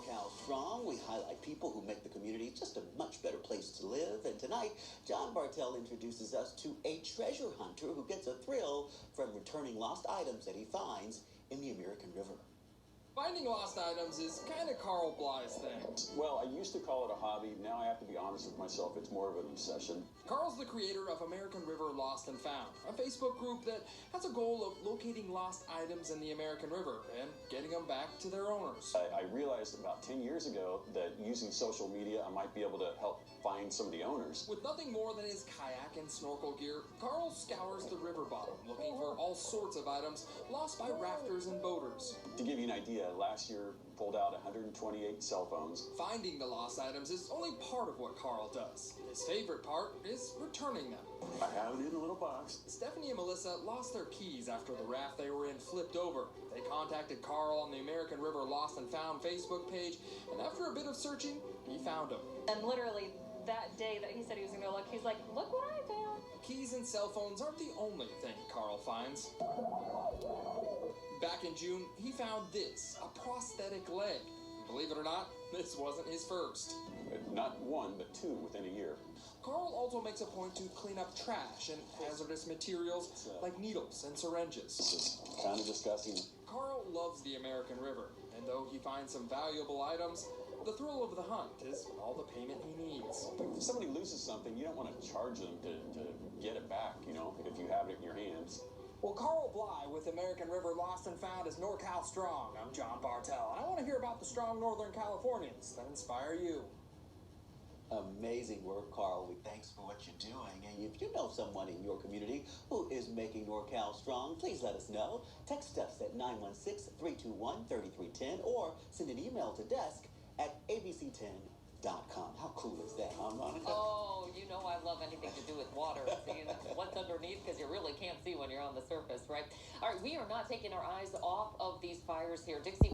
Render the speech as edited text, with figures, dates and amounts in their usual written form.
NorCal Strong, we highlight people who make the community just a much better place to live. And tonight, John Bartel introduces us to a treasure hunter who gets a thrill from returning lost items that he finds in the American River. Finding lost items is kind of Carl Bly's thing. Well, I used to call it a hobby. Now I have to be honest with myself. It's more of an obsession. Carl's the creator of American River Lost and Found, a Facebook group that has a goal of locating lost items in the American River and getting them back to their owners. I realized about 10 years ago that using social media, I might be able to help find some of the owners. With nothing more than his kayak and snorkel gear, Carl scours the river bottom looking for all sorts of items lost by rafters and boaters. To give you an idea, last year pulled out 128 cell phones. Finding the lost items is only part of what Carl does. His favorite part is returning them. I have it in a little box. Stephanie and Melissa lost their keys after the raft they were in flipped over. They contacted Carl on the American River Lost and Found Facebook page, and after a bit of searching, he found them. And literally that day that he said he was going to look, he's like, look what I found. Keys and cell phones aren't the only thing Carl finds. Back in June, he found this, a prosthetic leg. Believe it or not, this wasn't his first. Not one, but two within a year. Carl also makes a point to clean up trash and hazardous materials like needles and syringes. This is kind of disgusting. Carl loves the American River, and though he finds some valuable items, the thrill of the hunt is all the payment he needs. If somebody loses something, you don't want to charge them to get it back, you know, if you have it in your hands. Well, Carl Bly with American River Lost and Found is NorCal Strong. I'm John Bartel, and I want to hear about the strong Northern Californians that inspire you. Amazing work, Carl. Thanks for what you're doing. And if you know someone in your community who is making NorCal strong, please let us know. Text us at 916-321-3310 or send an email to desk@abc10.com. How cool is that, huh, Monica? Oh, you know I love anything to do with water. Seeing what's underneath, because you really can't see when you're on the surface, right? All right, we are not taking our eyes off of these fires here. Dixie.